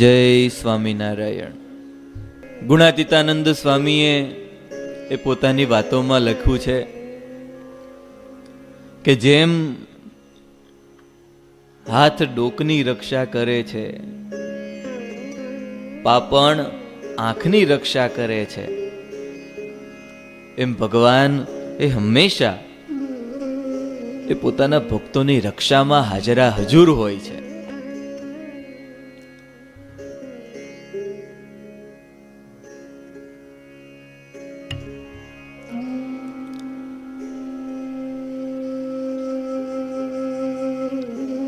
જય સ્વામિનારાયણ. ગુણાતીતાનંદ સ્વામીએ પોતાની વાતોમાં લખ્યું છે કે જેમ હાથ ડોકની રક્ષા કરે છે, પાપણ આંખની રક્ષા કરે છે, એમ ભગવાન હંમેશા પોતાના ભક્તોની રક્ષામાં હાજરા હજુર હોય છે.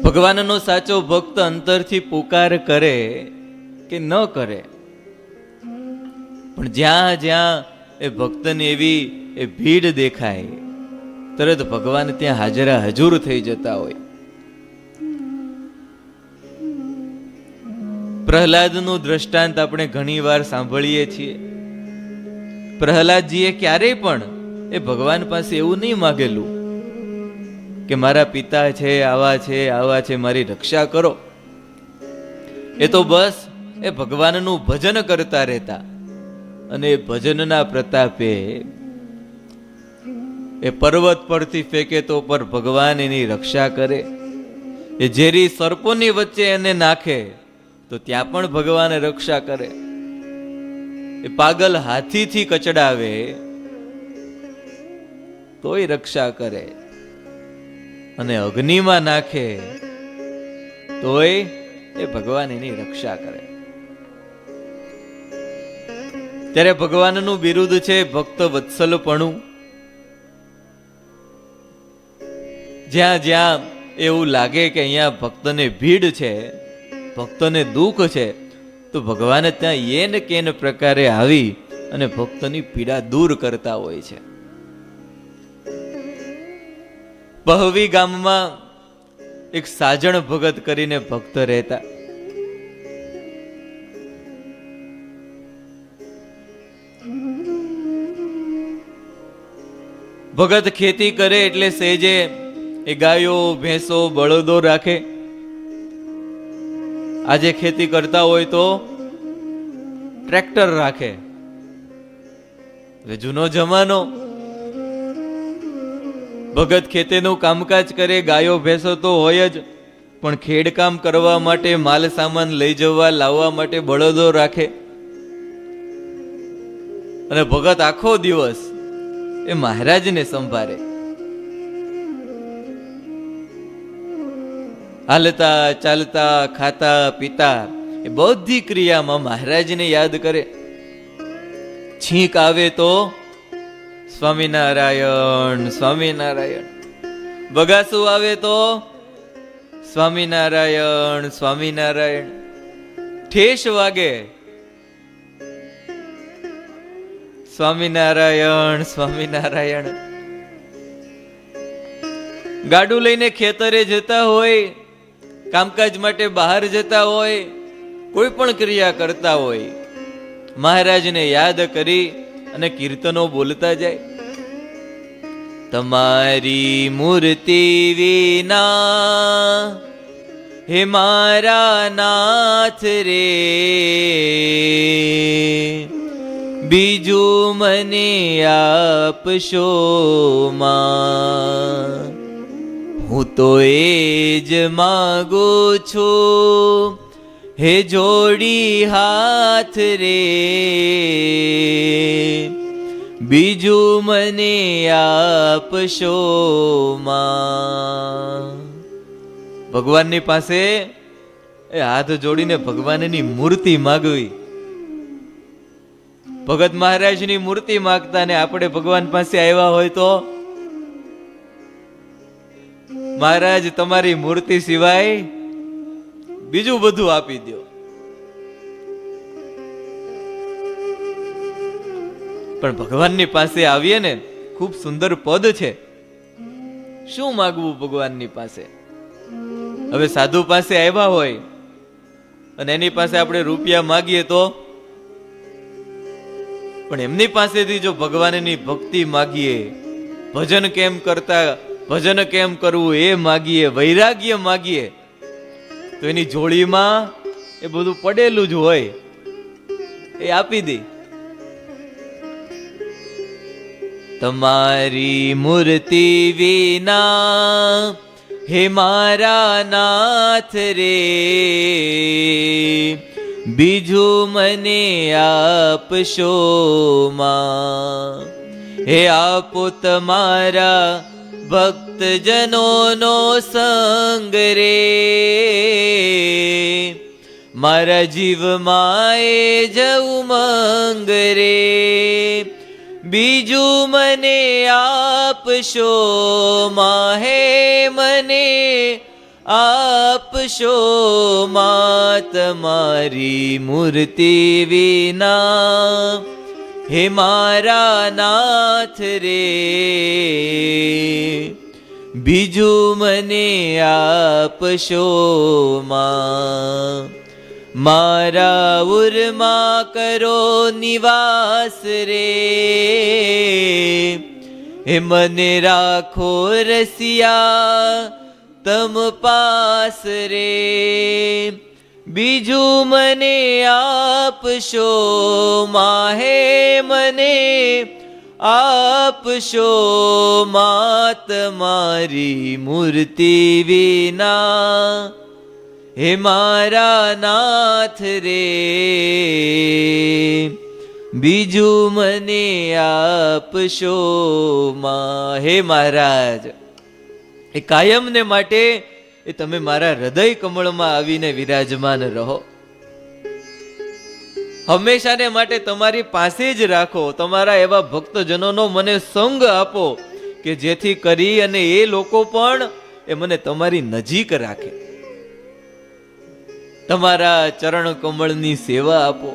ભગવાનનો સાચો ભક્ત અંતરથી પુકાર કરે કે ન કરે, પણ જ્યાં જ્યાં ભક્તને એવી ભીડ દેખાય તરત ભગવાન ત્યાં હાજરા હજુર થઈ જતા હોય. પ્રહલાદનું દ્રષ્ટાંત આપણે ઘણી વાર સાંભળીએ છીએ. પ્રહલાદજીએ ક્યારેય પણ ભગવાન પાસે એવું નહીં માગેલું કે મારા પિતા છે, આવા છે, આવા છે, મારી રક્ષા કરો. એ તો બસ ભગવાનનું ભજન કરતા રહેતા અને ભજનના પ્રતાપે પર્વત પરથી ફેંકે તો પર ભગવાન એની રક્ષા કરે. એ ઝેરી સર્પોની વચ્ચે એને નાખે તો ત્યાં પણ ભગવાન રક્ષા કરે. એ પાગલ હાથીથી કચડાવે તોય રક્ષા કરે, અને અગ્નિમાં નાખે તોય ભગવાન એની રક્ષા કરે. ત્યારે ભગવાનનું બિરુદ છે ભક્ત વત્સલપણું. જ્યાં જ્યાં એવું લાગે કે અહીંયા ભક્તને ભીડ છે, ભક્તને દુઃખ છે, તો ભગવાન ત્યાં એન કેન પ્રકારે આવી અને ભક્તની પીડા દૂર કરતા હોય છે. બહવી ગામમાં એક સાજણ ભગત કરીને ભક્ત રહેતા. ભગત ખેતી કરે એટલે સેજે ગાયો, ભેંસો, બળદો રાખે. આજે ખેતી કરતા હોય તો ટ્રેક્ટર રાખે. જૂનો જમાનો. ભગત ખેતીનું કામકાજ કરે, ગાયો ભેંસો તો હોય જ, પણ ખેડકામ કરવા માટે, માલ સામાન લઈ જવા લાવવા માટે બળદો રાખે. અને ભગત આખો દિવસ મહારાજને સંભાળે. હાલતા ચાલતા, ખાતા પીતા બધી ક્રિયામાં મહારાજને યાદ કરે. છીંક આવે તો સ્વામિનારાયણ સ્વામિનારાયણ, બગાસું આવે તો સ્વામિનારાયણ સ્વામિનારાયણ, ઠેસ વાગે સ્વામિનારાયણ સ્વામિનારાયણ. ગાડું લઈને ખેતરે જતા હોય, કામકાજ માટે બહાર જતા હોય, કોઈ પણ ક્રિયા કરતા હોય, મહારાજને યાદ કરી અને કીર્તનો બોલતા જાય. તમારી મૂર્તિ વિના હે મારા નાથ રે, બીજું મને આપશો માં. હું તો એ જ માગું છું હે જોડી હાથ રે, બીજું મને આપશો માં. ભગવાનની પાસે હાથ જોડીને ભગવાનની મૂર્તિ માગવી. ભગત મહારાજની મૂર્તિ માગતા ને આપણે ભગવાન પાસે આવ્યા હોય તો, મહારાજ તમારી મૂર્તિ સિવાય બીજું બધું આપી દો. પણ ભગવાનની પાસે આવીએ ને, ખૂબ સુંદર પદ છે. શું માગવું ભગવાનની પાસે? હવે સાધુ પાસે આવ્યા હોય અને એની પાસે આપણે રૂપિયા માગીએ તો, પણ એમની પાસેથી જો ભગવાનની ભક્તિ માગીએ, ભજન કેમ કરતા, ભજન કેમ કરવું એ માગીએ, વૈરાગ્ય માગીએ, તો એની જોડીમાં એ બધું પડેલું જ હોય એ આપી દે. તમારી મૂર્તિ વિના હે મારા નાથ રે, બીજું મને આપશો માં. હે આપો તમારા ભક્તજનોનો સંગ રે, મારા જીવમાં એ જવું મંગ રે. બીજું મને આપશો માં, હે મને આપશો માં. તમારી મૂર્તિ વિના હે મારા નાથ રે, બીજું મને આપશો માં. મારા ઉરમાં કરો નિવાસ રે, હે મને રાખો રસિયા તમ પાસ રે. બીજું મને આપશો માં, હે મને આપશો માં. તમારી મૂર્તિ વિના હે મારા નાથ રે, બીજું મને આપશો માં. હે મહારાજ, એ કાયમને માટે એ તમે મારા હૃદય કમળમાં આવીને વિરાજમાન રહો. હંમેશાને માટે તમારી પાસે જ રાખો. તમારા એવા ભક્તજનોનો મને સંગ આપો કે જેથી કરી અને એ લોકો પણ એ મને તમારી નજીક રાખે. તમારા ચરણ કમળની સેવા આપો.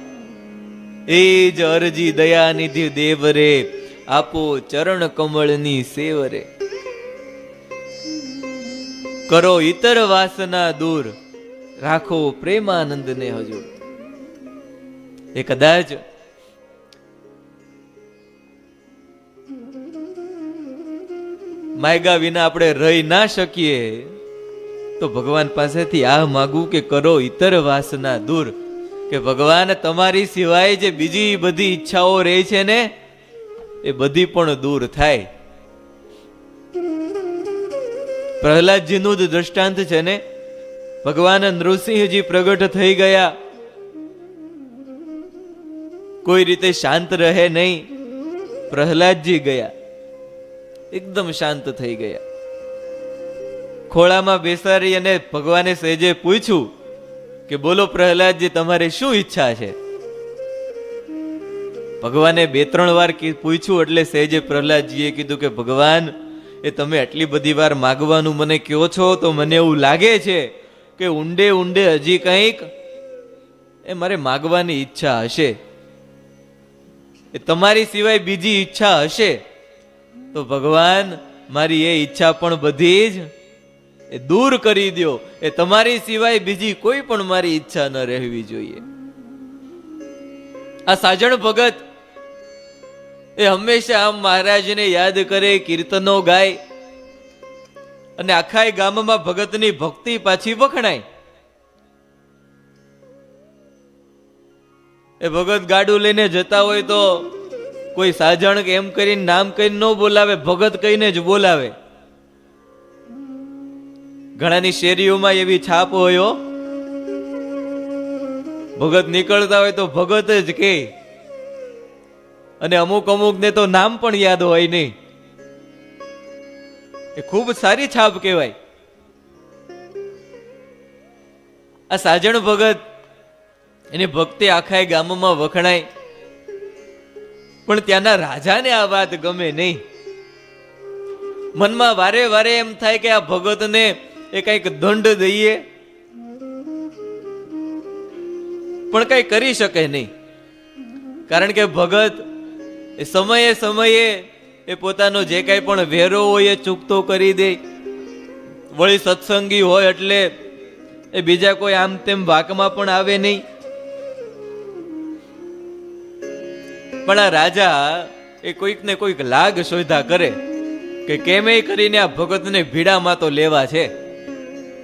એ જ અરજી દયાનિધિ દેવ રે, આપો ચરણ કમળની સેવ રે. કરો ઇતર વાસના દૂર, રાખો પ્રેમાનંદને હજુર. એ કદાચ માયગા વિના આપણે રહી ના શકીએ તો ભગવાન પાસેથી આ માગું કે કરો ઇતર વાસના દૂર, કે ભગવાન તમારી સિવાય જે બીજી બધી ઈચ્છાઓ રહે છે ને એ બધી પણ દૂર થાય. પ્રહલાદજીનું જ દ્રષ્ટાંત છે ને. ભગવાન નૃસિંહજી પ્રગટ થઈ ગયા, કોઈ રીતે શાંત રહે નહીં. પ્રહલાદજી ગયા, એકદમ શાંત થઈ ગયા. ખોળામાં બેસાડી અને ભગવાને સહેજે પૂછ્યું કે બોલો પ્રહલાદજી, તમારે શું ઈચ્છા છે? ભગવાને 2-3 વાર પૂછ્યું એટલે સહેજે પ્રહલાદજીએ કીધું કે ભગવાન, એ તમે આટલી બધી વાર માગવાનું મને કહો છો તો મને એવું લાગે છે કે ઊંડે ઊંડે હજી કંઈક એ મારે માગવાની ઈચ્છા હશે. એ તમારી સિવાય બીજી ઈચ્છા હશે તો ભગવાન મારી એ ઈચ્છા પણ બધી જ એ દૂર કરી દો. એ તમારી સિવાય બીજી કોઈ પણ મારી ઈચ્છા ન રહેવી જોઈએ. આ સાજણ ભગત એ હંમેશા આમ મહારાજને યાદ કરે, કીર્તનો ગાય અને આખા ગામમાં ભગતની ભક્તિ પાછી વખણાય. એ ભગત ગાડું લઈને જતા હોય તો કોઈ સાજણ કે એમ કરીને નામ કહીને ન બોલાવે, ભગત કહીને જ બોલાવે. ઘણાની શેરીઓમાં એવી છાપ હોય, ભગત નીકળતા હોય તો ભગત જ કે, અને અમુક ને તો નામ પણ યાદ હોય નહીં. એ ખૂબ સારી છાપ કહેવાય. આ સાજણ ભગત એની ભક્તિ આખા ગામમાં વખણાય, પણ ત્યાંના રાજાને આ વાત ગમે નહીં. મનમાં વારે વારે એમ થાય કે આ ભગતને એ કઈક દંડ દઈએ, પણ કઈ કરી શકે નહીં. કારણ કે ભગત એ સમયે સમયે એ પોતાનો જે કઈ પણ વેરો હોય એ ચૂકતો કરી દે. વળી સત્સંગી હોય એટલે એ બીજા કોઈ આમ તેમ વાકમાં પણ આવે નહીં. પણ આ રાજા એ કોઈક ને કોઈક લાગ શોધા કરે કે કેમે કરીને આ ભગતને ભીડામાં તો લેવા છે.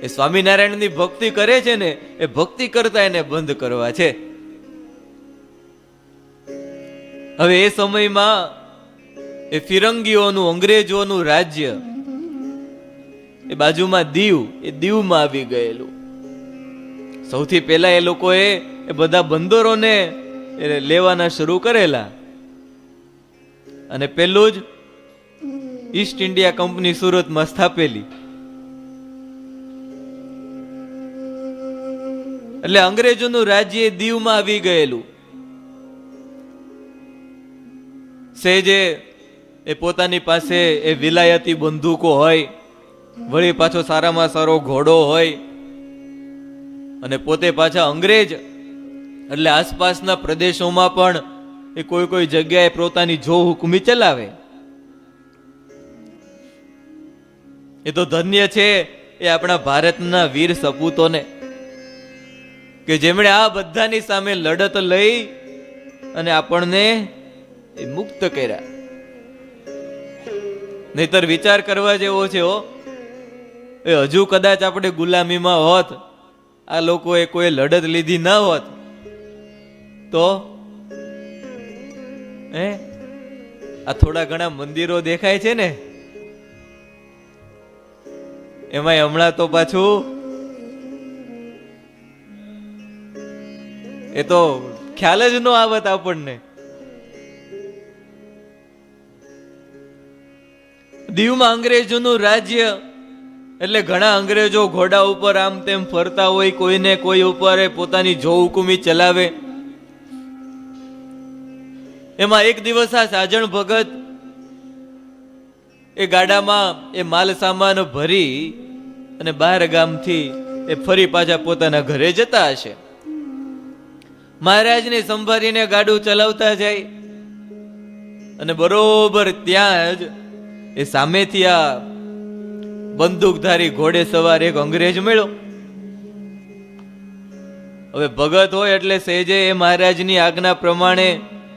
એ સ્વામિનારાયણની ભક્તિ કરે છે ને, એ ભક્તિ કરતા એને બંધ કરવા છે. હવે એ સમયમાં એ ફિરંગીઓનું, અંગ્રેજોનું રાજ્ય એ બાજુમાં દીવ, એ દીવમાં આવી ગયેલું. સૌથી પહેલા એ લોકોએ એ બધા બંદરોને લેવાના શરૂ કરેલા, અને પેલું જ ઈસ્ટ ઇન્ડિયા કંપની સુરતમાં સ્થાપેલી. એટલે અંગ્રેજોનું રાજ્ય દીવમાં આવી ગયેલું. સહેજે એ પોતાની પાસે એ વિલાયતી બંદૂકો હોય, વળી પાછો સારામાં સારો ઘોડો હોય, અને પોતે પાછા અંગ્રેજ એટલે આસપાસના પ્રદેશોમાં પણ એ કોઈ કોઈ જગ્યાએ પોતાની જો હુકમી ચલાવે. એ તો ધન્ય છે એ આપણા ભારતના વીર સપૂતોને કે જેમણે આ બધાની સામે લડત લઈ અને આપણને મુક્ત કર્યા. નહીતર વિચાર કરવા જેવો છે એ હજુ કદાચ આપણે ગુલામીમાં હોત, આ લોકોએ કોઈ લડત લીધી ના હોત તો આ થોડા ઘણા મંદિરો દેખાય છે ને, એમાં હમણાં તો પાછું એ તો ખ્યાલ જ ન આવત આપણને. દીવમાં અંગ્રેજોનું રાજ્ય એટલે ઘણા અંગ્રેજો ઘોડા ઉપર આમ તેમ ફરતા હોય, કોઈને કોઈ ઉપર પોતાની જો હુકુમી ચલાવે. એમાં એક દિવસ આ સાજણ ભગત એ ગાડામાં એ માલ સામાન ભરી અને બહાર ગામથી એ ફરી પાછા પોતાના ઘરે જતા હશે. મહારાજને સંભાળીને ગાડું ચલાવતા જાય અને બરોબર ત્યાં જ એ સામેથી આ બંદૂકધારી ઘોડે સવાર એક અંગ્રેજ મળ્યો. હવે ભગત હોય એટલે સહેજે એ મહારાજની આજ્ઞા પ્રમાણે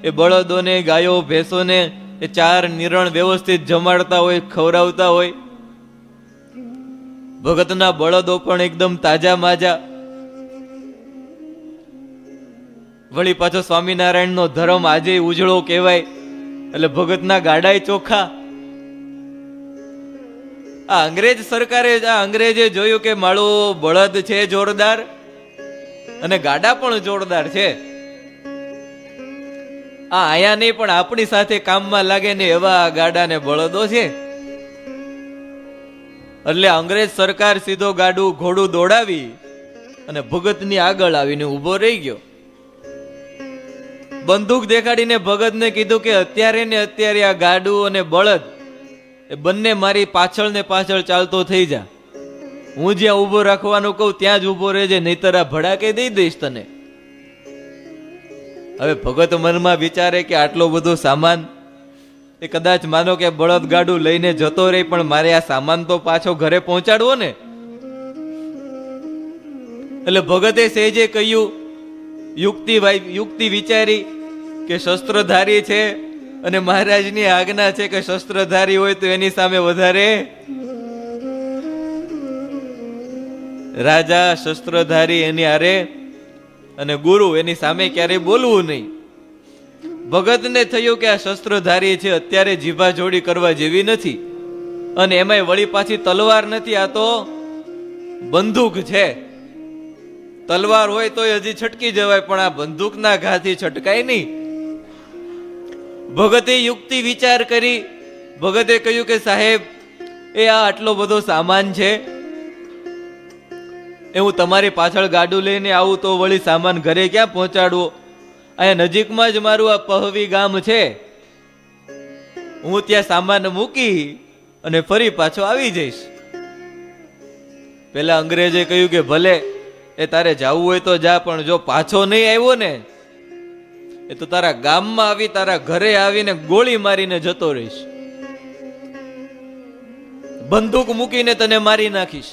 એ બળદોને, ગાયો, ભેંસોને એ 4 નિરણ વ્યવસ્થિત જમાડતા હોય, ખવડાવતા હોય. ભગતના બળદો પણ એકદમ તાજા માજા. વળી પાછો સ્વામિનારાયણનો ધર્મ આજે ઉજળો કહેવાય એટલે ભગતના ગાડાય ચોખ્ખા. આ અંગ્રેજ સરકારે, આ અંગ્રેજે જોયું કે માળો બળદ છે જોરદાર અને ગાડા પણ જોરદાર છે, આ આયા નહીં પણ આપણી સાથે કામમાં લાગે ને એવા ગાડા ને બળદો છે. એટલે અંગ્રેજ સરકાર સીધો ગાડું ઘોડું દોડાવી અને ભગતની આગળ આવીને ઉભો રહી ગયો. બંદૂક દેખાડીને ભગતને કીધું કે અત્યારે ને અત્યારે આ ગાડું અને બળદ એ બંને મારી પાછળ ને પાછળ ચાલતો થઈ જા. હું જ્યાં ઉભો રાખવાનું કહું ત્યાં જ ઉભો રહેજે, નહીતર આ ભડાકે દઈ દઈશ તને. હવે ભગત મનમાં વિચારે કે આટલો બધો સામાન એ કદાચ માનો કે બળદ ગાડું લઈને જતો રહે, પણ મારે આ સામાન તો પાછો ઘરે પહોંચાડવો ને. એટલે ભગતે સહેજે કહ્યું, યુક્તિ વિચારી કે શસ્ત્રધારી છે અને મહારાજની આજ્ઞા છે કે શસ્ત્રધારી હોય તો એની સામે વધારે રાજા, શસ્ત્રધારી એની હારે અને ગુરુ એની સામે ક્યારેય બોલવું નહીં. ભગતને થયું કે આ શસ્ત્રધારી છે, અત્યારે જીભા જોડી કરવા જેવી નથી, અને એમાંય વળી પાછી તલવાર નથી, આ તો બંદૂક છે. તલવાર હોય તો હજી છટકી જવાય, પણ આ બંદૂકના ઘાથી છટકાય નહીં. ભગતે યુક્તિ વિચાર કરી. ભગતે કહ્યું કે સાહેબ, એ આ આટલો બધો સામાન છે, એ હું તમારી પાછળ ગાડું લઈને આવું તો વળી સામાન ઘરે ક્યાં પહોંચાડવો? અહીંયા નજીકમાં જ મારું આ પહવી ગામ છે, હું ત્યાં સામાન મૂકી અને ફરી પાછો આવી જઈશ. પેલા અંગ્રેજે કહ્યું કે ભલે, એ તારે જવું હોય તો જા, પણ જો પાછો નહીં આવ્યો ને એ તો તારા ગામમાં આવી, તારા ઘરે આવીને ગોળી મારીને જતો રહીશ, બંદૂક મૂકીને તને મારી નાખીશ.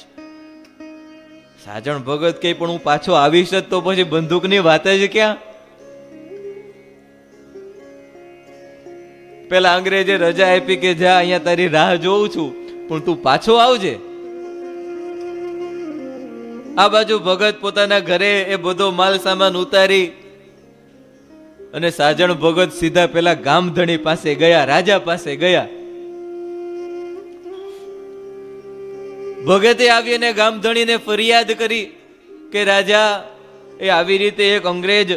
સાજણ ભગત કે પણ હું પાછો આવીશ જ તો પછી બંદૂકની વાત જ ક્યાં? પેલા અંગ્રેજે રજા આપી કે જા, અહીંયા તારી રાહ જોઉં છું, પણ તું પાછો આવજે. આ બાજુ ભગત પોતાના ઘરે એ બધો માલ સામાન ઉતારી અને સાજણ ભગત સીધા પેલા ગામધણી પાસે ગયા, રાજા પાસે ગયા. ભગતે આવીને ગામધણીને ફરિયાદ કરી કે રાજા, એ આવી રીતે એક અંગ્રેજ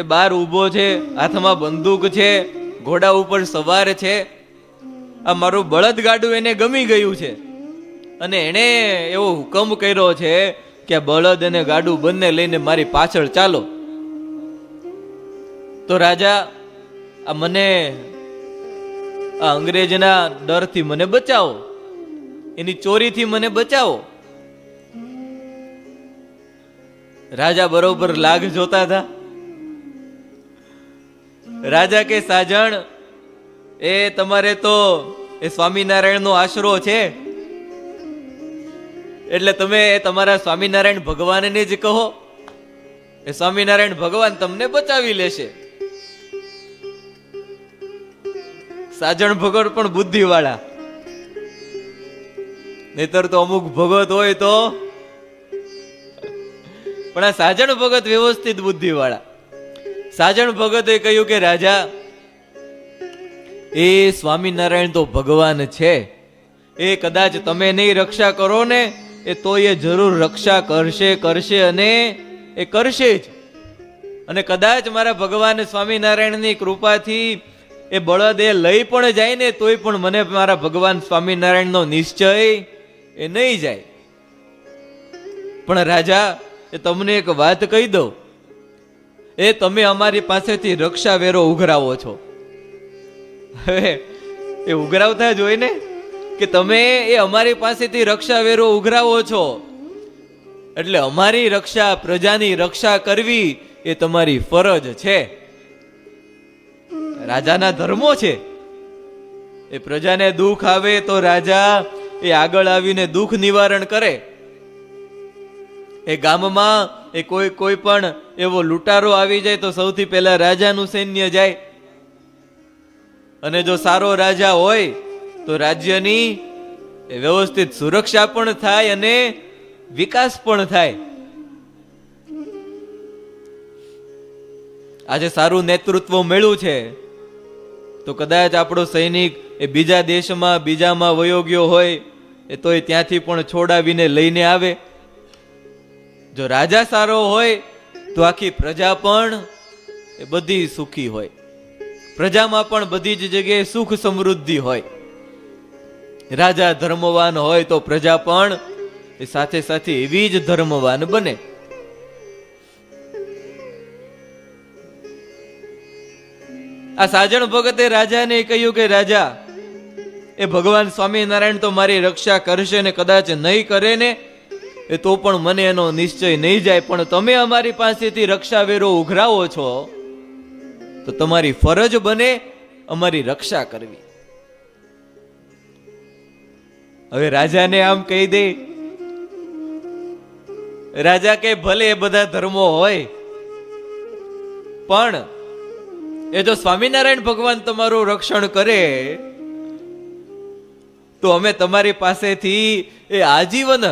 એ બહાર ઊભો છે, હાથમાં બંદૂક છે, ઘોડા ઉપર સવાર છે, આ મારું બળદગાડું એને ગમી ગયું છે અને એણે એવો હુકમ કર્યો છે કે આ બળદ અને ગાડું બંને લઈને મારી પાછળ ચાલો. તો રાજા, આ મને આ અંગ્રેજના ડરથી મને બચાવો, એની ચોરીથી મને બચાવો. રાજા બરોબર લાગ જોતા હતા. રાજા કે સાજણ, એ તમારે તો એ સ્વામિનારાયણનો આશરો છે, એટલે તમે તમારા સ્વામિનારાયણ ભગવાનને જ કહો, એ સ્વામિનારાયણ ભગવાન તમને બચાવી લેશે. સાજણ ભગત પણ બુદ્ધિ વાળા, નહીતર તો અમુક ભગત હોય તો, પણ આ સાજણ ભગત વ્યવસ્થિત બુદ્ધિ વાળા. સાજણ ભગતે કહ્યું કે રાજા, એ સ્વામિનારાયણ તો ભગવાન છે, એ કદાચ તમે નહીં રક્ષા કરો ને, એ તો એ જરૂર રક્ષા કરશે અને એ કરશે જ. અને કદાચ મારા ભગવાન સ્વામિનારાયણની કૃપાથી એ બળદ એ લઈ પણ જાય ને, તોય પણ મને મારા ભગવાન સ્વામિનારાયણનો નિશ્ચય એ નહીં જાય. પણ રાજા, એ તમને એક વાત કહી દઉં, એ તમે અમારી પાસેથી રક્ષા વેરો ઉઘરાવો છો. હવે એ ઉઘરાવતા જ હોય ને, કે તમે એ અમારી પાસેથી રક્ષા વેરો ઉઘરાવો છો, એટલે અમારી રક્ષા, પ્રજાની રક્ષા કરવી એ તમારી ફરજ છે. રાજાના ધર્મો છે. એ પ્રજાને દુઃખ આવે તો રાજા એ આગળ આવીને દુઃખ નિવારણ કરે. એ ગામમાં એ કોઈ પણ એવો લૂંટારો આવી જાય તો સૌથી પહેલા રાજાનું સૈન્ય જાય. અને જો સારો રાજા હોય તો રાજ્યની વ્યવસ્થિત સુરક્ષા પણ થાય અને વિકાસ પણ થાય. આજે સારું નેતૃત્વ મળ્યું છે તો કદાચ આપણો સૈનિક એ બીજા દેશમાં બીજામાં વયો ગયો હોય, એ તો ત્યાંથી પણ છોડાવીને લઈને આવે. જો રાજા સારો હોય તો આખી પ્રજા પણ એ બધી સુખી હોય, પ્રજામાં પણ બધી જ જગ્યાએ સુખ સમૃદ્ધિ હોય. રાજા ધર્મવાન હોય તો પ્રજા પણ એ સાથે સાથે એવી જ ધર્મવાન બને. આ સાજણ ભગતે રાજાને કહ્યું કે રાજા, એ ભગવાન સ્વામિનારાયણ તો મારી રક્ષા કરશે ને કદાચ નહીં કરે ને, એ તો પણ મને એનો નિશ્ચય નહીં જાય, પણ તમે અમારી પાસેથી રક્ષા વેરો ઉઘરાવો છો તો તમારી ફરજ બને અમારી રક્ષા કરવી. હવે રાજાને આમ કહી દે. રાજા કે ભલે એ બધા ધર્મો હોય, પણ એ જો સ્વામિનારાયણ ભગવાન તમારું રક્ષણ કરે તો અમે તમારી પાસેથી એ આજીવન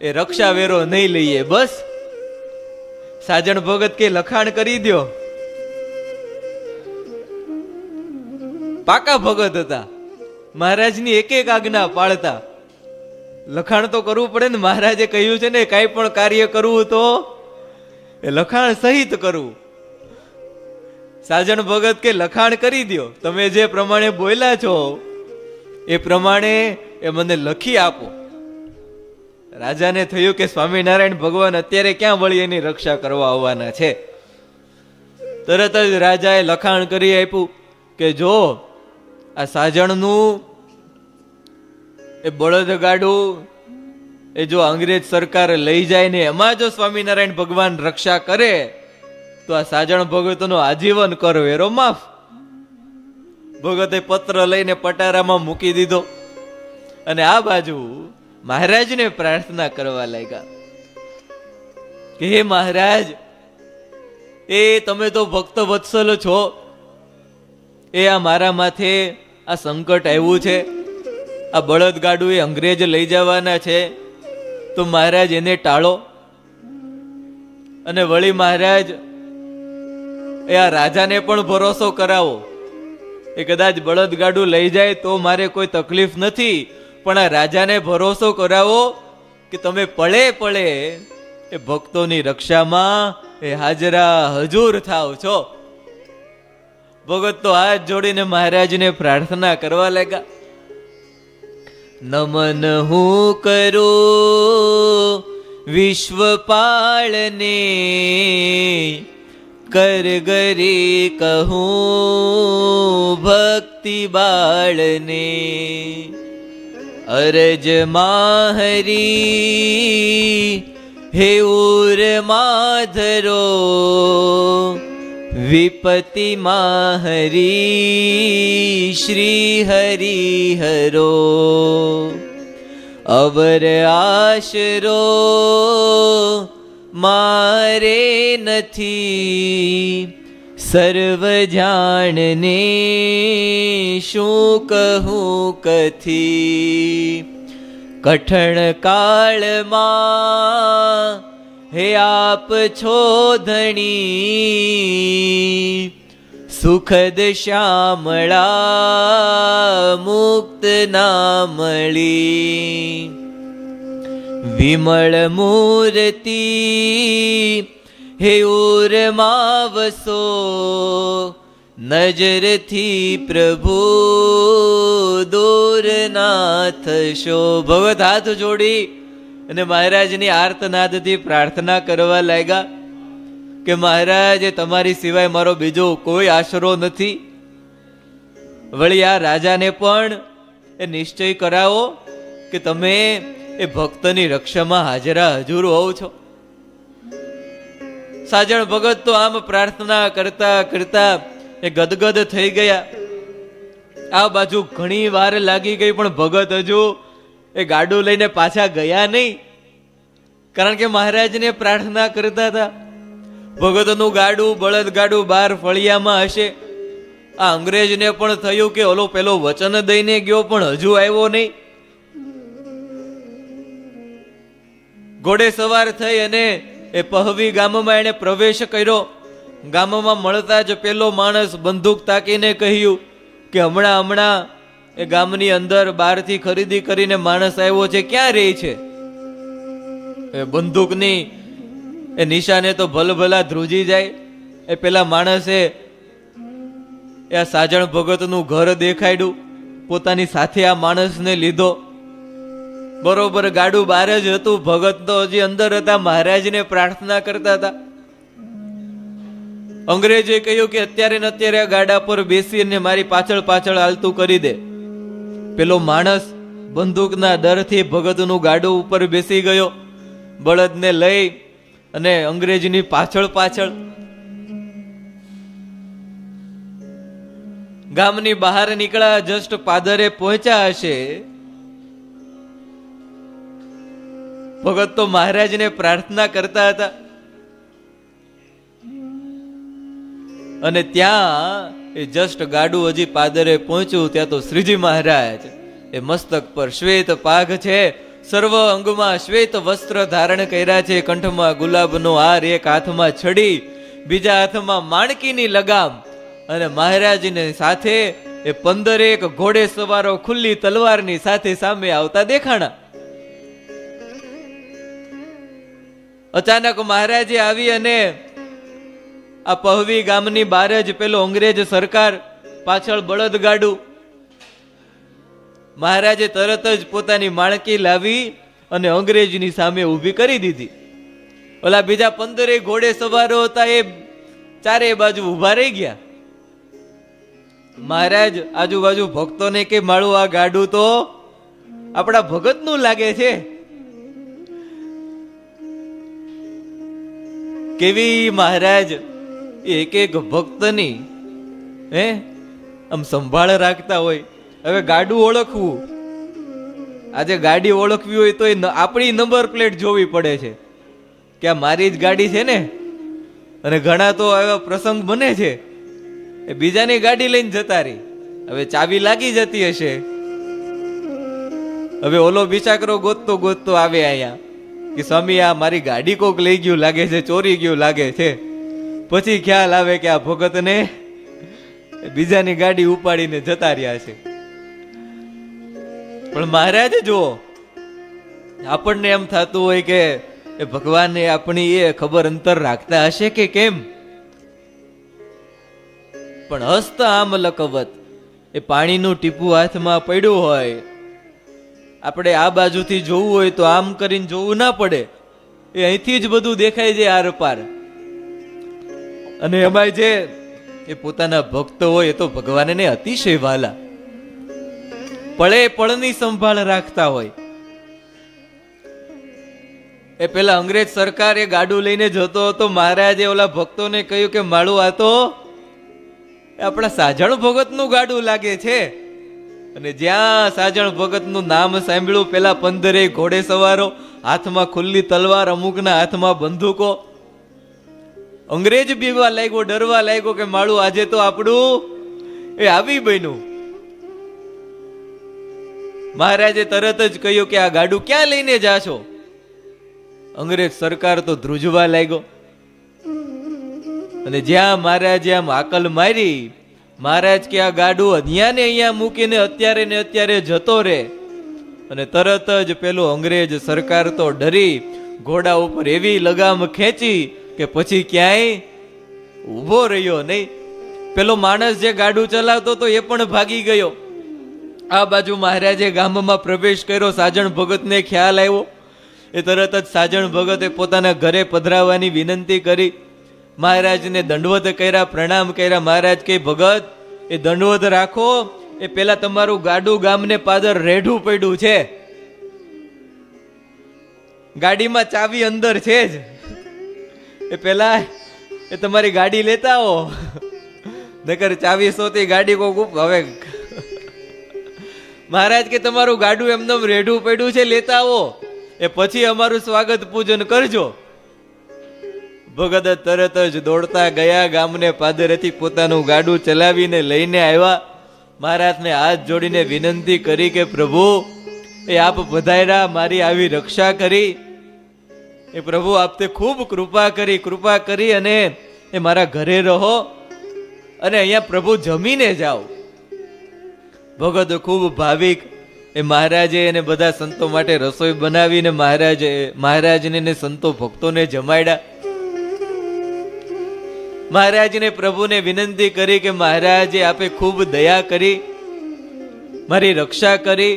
એ રક્ષા વેરો નહીં લઈએ. બસ. સાજણ ભગત કે લખાણ કરી દો. પાકા ભગત હતા, મહારાજની એક એક આજ્ઞા પાળતા. લખાણ તો કરવું પડે ને, મહારાજે કહ્યું છે ને કઈ પણ કાર્ય કરવું તો એ લખાણ સહિત કરવું. સાજણ ભગત કે લખાણ કરી દો, તમે જે પ્રમાણે બોલ્યા છો એ પ્રમાણે એ મને લખી આપો. રાજાને થયું કે સ્વામિનારાયણ ભગવાન અત્યારે ક્યાં વળી એની રક્ષા કરવા આવવાના છે. તરત જ રાજાએ લખાણ કરી આપ્યું કે જો આ સાજણનું એ બળદગાડું એ જો અંગ્રેજ સરકાર લઈ જાય ને એમાં જો સ્વામિનારાયણ ભગવાન રક્ષા કરે તો આ સાજણ ભગતનો આજીવન કર વેરો માફ. ભગતે પત્ર લઈને પટારામાં મૂકી દીધો અને આ બાજુ મહારાજને પ્રાર્થના કરવા લાગ્યા કે હે મહારાજ, એ તમે તો ભક્ત વત્સલ છો, એ આ મારા માથે આ સંકટ આવ્યું છે, આ બળદગાડું એ અંગ્રેજ લઈ જવાના છે, તો મહારાજ એને ટાળો. અને વળી મહારાજ એ આ રાજાને પણ ભરોસો કરાવો. એ કદાચ બળદગાડું લઈ જાય તો મારે કોઈ તકલીફ નથી, પણ આ રાજાને ભરોસો કરાવો કે તમે પળે પળે એ ભક્તોની રક્ષામાં એ હાજરા હજુર થાવ છો. ભગત તો હાથ જોડીને મહારાજને પ્રાર્થના કરવા લાગ્યા. નમન હું કરું વિશ્વપાળને, કરગરી કહું ભક્તિ બાળને. અરજ માહરી હે ઉર માધરો, વિપતિ માહરી શ્રી હરિહરો. અવર આશરો મારે નથી, સર્વ જાણને શું કહું કથી. કઠણ કાળમાં હે આપ છો ધણી, સુખદ શ્યામળા મુક્ત ના મળી. વિમળ મૂર્તિ હે ઉરમાં વસો, નજરથી પ્રભુ દૂર ના થશો. ભગત હાથ જોડી અને મહારાજની આર્તનાદથી પ્રાર્થના કરવા લાગ્યા કે મહારાજ તમારી સિવાય મારો બીજો કોઈ આશરો નથી. વળી આ રાજાને પણ એ નિશ્ચય કરાવો કે તમે એ ભક્તની રક્ષામાં હાજરા હજુર હોવ છો. સાજણ ભગત તો આમ પ્રાર્થના કરતા કરતા એ ગદગદ થઈ ગયા. આ બાજુ ઘણી વાર લાગી ગઈ પણ ભગત હજુ એ ગાડું લઈને પાછા ગયા નહીં, કારણ કે મહારાજને પ્રાર્થના કરતા હતા. ભગતનું ગાડું બળદગાડું બહાર ફળિયામાં હશે. આ અંગ્રેજને પણ થયું કે ઓલો પેલો વચન દઈને ગયો પણ હજુ આવ્યો નહીં. ઘોડે સવાર થઈ અને એ પહવી ગામમાં એને પ્રવેશ કર્યો. ગામમાં મળતા જ પેલો માણસ બંદૂક તાકીને કહ્યું કે હમણાં એ ગામની અંદર બહારથી ખરીદી કરીને માણસ આવ્યો છે, ક્યાં રહે છે? એ બંદૂકની એ નિશાને તો ભલભલા ધ્રુજી જાય. એ પેલા માણસે એ આ સાજણ ભગતનું ઘર દેખાડ્યું, પોતાની સાથે આ માણસને લીધો. બરોબર ગાડું બહાર જ હતું, ભગત તો હજી અંદર હતા, મહારાજને પ્રાર્થના કરતા હતા. અંગ્રેજે કહ્યું કે અત્યારે ને અત્યારે આ ગાડા પર બેસીને મારી પાછળ પાછળ હાલતું કરી દે. પેલો માણસ બંદૂકના ડરથી ભગતનું ગાડું ઉપર બેસી ગયો. બળદને લઈ અને અંગ્રેજની પાછળ પાછળ ગામની બહાર નીકળ્યા. જસ્ટ પાદરે પહોંચ્યા હશે, ભગત તો મહારાજને પ્રાર્થના કરતા હતા. અને ત્યાં એ જસ્ટ ગાડું હજી પાદરે પહોંચ્યું ત્યાં તો શ્રીજી મહારાજ એ મસ્તક પર શ્વેત પાઘ છે, સર્વ અંગમાં શ્વેત વસ્ત્ર ધારણ કર્યા છે, કંઠમાં ગુલાબનો હાર, એક હાથમાં છડી, બીજા હાથમાં માણકીની લગામ, અને મહારાજની સાથે એ 15 ઘોડે સવારો ખુલ્લી તલવારની સાથે સામે આવતા દેખાણા. અચાનક મહારાજે આવી અને આ પહવી ગામની બહાર જ પેલો અંગ્રેજ સરકાર, પાછળ બળદગાડું. મહારાજે તરત જ પોતાની માણકી લાવી અને અંગ્રેજની સામે ઊભી કરી દીધી. ઓલા બીજા 15 ઘોડે સવારો હતા એ ચારે બાજુ ઊભા રહી ગયા. મહારાજ આજુબાજુ ભક્તોને કે માળું આ ગાડું તો આપણા ભગતનું લાગે છે. કેવી મહારાજ એક એક ભક્તની આમ સંભાળ રાખતા હોય. હવે ગાડું ઓળખવું, આજે ગાડી ઓળખવી હોય તો આપણી નંબર પ્લેટ જોવી પડે છે કે આ મારી જ ગાડી છે ને. અને ઘણા તો એવા પ્રસંગ બને છે એ બીજાની ગાડી લઈને જતા રહી, હવે ચાવી લાગી જતી હશે, હવે ઓલો બિચારો ગોતતો ગોતતો આવે અહીંયા કે સ્વામી આ મારી ગાડી કોક લઈ ગયું લાગે છે, ચોરી ગયું લાગે છે. પછી ખ્યાલ આવે કે આ ભગતને બીજાની ગાડી ઉપાડીને જતા રહ્યા છે. પણ મહારાજ જુઓ, આપણને એમ થતું હોય કે ભગવાને આપણી એ ખબર અંતર રાખતા હશે કે કેમ, પણ હસ્ત આમ લકવત, એ પાણીનું ટીપું હાથમાં પડ્યું હોય, આપણે આ બાજુથી જોવું હોય તો આમ કરીને જોવું ના પડે, એ અહીંથી જ બધું દેખાય છે આર પાર. અને એમાં જે એ પોતાના ભક્તો હોય એ તો ભગવાનને અતિશય વાલા, પળે પળની સંભાળ રાખતા હોય. એ પેલા અંગ્રેજ સરકાર એ ગાડું લઈને જતો હતો, મહારાજે ઓલા ભક્તોને કહ્યું કે માળું આ તો આપણા સાજણ ભગતનું ગાડું લાગે છે. અને જ્યાં સાજણ ભગતનું નામ સાંભળ્યું, પેલા 15 ઘોડે સવારો, હાથમાં ખુલ્લી તલવાર, અમુકના હાથમાં બંદૂકો. અંગ્રેજ બીવા લાગ્યો, ડરવા લાગ્યો કે માળું આજે તો આપણું એ આવી બન્યું. મહારાજે તરત જ કહ્યું કે આ ગાડું ક્યાં લઈને જાશો? અંગ્રેજ સરકાર તો ધ્રુજવા લાગ્યો. અને જ્યાં મહારાજે આમ આકલ મારી, મહારાજ કે આ ગાડું અહીંયા ને અહીંયા મૂકીને અત્યારે ને અત્યારે જતો રે. અને તરત જ પેલો અંગ્રેજ સરકાર તો ડરી ઘોડા ઉપર એવી લગામ ખેંચી કે પછી ક્યાંય ઊભો રહ્યો નહીં. પેલો માણસ જે ગાડું ચલાવતો હતો એ પણ ભાગી ગયો. આ બાજુ મહારાજે ગામમાં પ્રવેશ કર્યો. સાજણ ભગતને ખ્યાલ આવ્યો. એ તરત જ સાજણ ભગતે પોતાના ઘરે પધરાવવાની વિનંતી કરી. મહારાજને દંડવત કર્યા, પ્રણામ કર્યા. મહારાજ કે ભગત એ દંડવત રાખો, એ પેલા તમારું ગાડું ગામને પાદર રેઢું પડ્યું છે, ગાડીમાં ચાવી અંદર છે જ, એ પેલા એ તમારી ગાડી લેતા આવો, નકર ચાવી સોતી ગાડી કોક હવે. મહારાજ કે તમારું ગાડું એમનેમ રેઢું પડ્યું છે, લેતા આવો, એ પછી અમારું સ્વાગત પૂજન કરજો. ભગત તરત જ દોડતા ગયા, ગામને પાદરેથી પોતાનું ગાડું ચલાવીને લઈને આવ્યા. મહારાજને હાથ જોડીને વિનંતી કરી કે પ્રભુ એ આપ પધાર્યા, મારી આવી રક્ષા કરી, એ પ્રભુ આપતે ખૂબ કૃપા કરી અને એ મારા ઘરે રહો અને અહીંયા પ્રભુ જમીને જાઓ. ભગત ખૂબ ભાવિક. એ મહારાજે એને બધા સંતો માટે રસોઈ બનાવીને મહારાજને ને સંતો ભક્તોને જમાડ્યા. મહારાજને પ્રભુને વિનંતી કરી કે મહારાજે આપે ખૂબ દયા કરી, મારી રક્ષા કરી,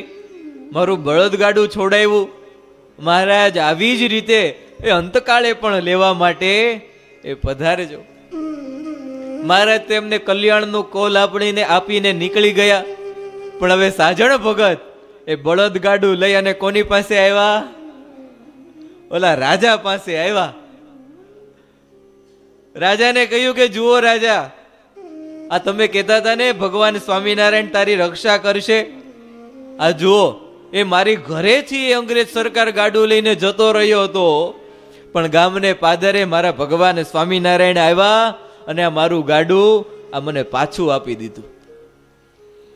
મારું બળદગાડું છોડાવ્યું. મહારાજ આવી જ રીતે એ અંતકાળે પણ લેવા માટે એ પધારજો. મહારાજ તેમને કલ્યાણનું કોલ આપીને નીકળી ગયા. પણ હવે સાજણ ભગત એ બળદગાડું લઈ અને કોની પાસે આવ્યા? ઓલા રાજા પાસે આવ્યા. રાજાને કહ્યું કે જુઓ રાજા, આ તમે કહેતા હતા ને ભગવાન સ્વામિનારાયણ તારી રક્ષા કરશે, આ જુઓ એ મારી ઘરેથી અંગ્રેજ સરકાર ગાડું લઈને જતો રહ્યો હતો, પણ ગામને પાદરે મારા ભગવાન સ્વામિનારાયણ આવ્યા અને આ મારું ગાડું આ મને પાછું આપી દીધું.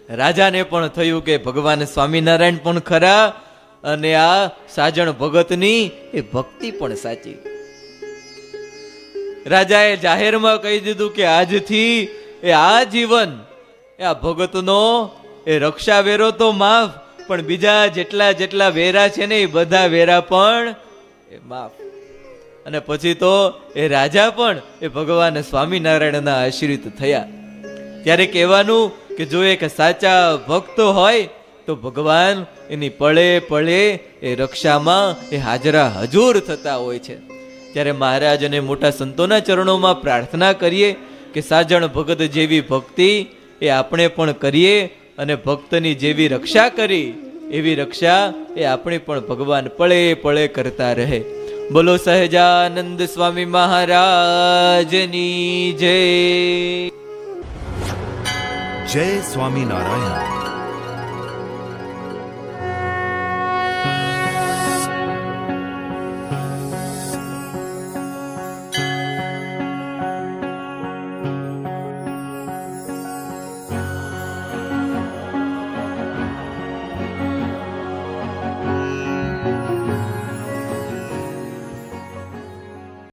રાજાને પણ થયું કે ભગવાન સ્વામિનારાયણ પણ ખરા અને આ સાજણ ભગતની એ ભક્તિ પણ સાચી. રાજાએ જાહેરમાં કહી દીધું કે આજથી એ આ જીવન એ આ ભગતનો એ રક્ષા વેરો તો માફ, પણ બીજા જેટલા વેરા છે ને એ બધા વેરા પણ એ માફ. અને પછી તો એ રાજા પણ એ ભગવાન સ્વામિનારાયણના આશ્રિત થયા. ત્યારે કહેવાનું કે જો એક સાચા ભક્ત હોય તો ભગવાન એની પળે પળે એ રક્ષામાં એ હાજરા હજુર થતા હોય છે. ત્યારે મહારાજ અને મોટા સંતોના ચરણોમાં પ્રાર્થના કરીએ કે સાજણ ભગત જેવી ભક્તિ એ આપણે પણ કરીએ અને ભક્તની જેવી રક્ષા કરી એવી રક્ષા એ આપણે પણ ભગવાન પળે પળે કરતા રહે. બોલો સહજાનંદ સ્વામી મહારાજની જય. જય સ્વામિનારાયણ.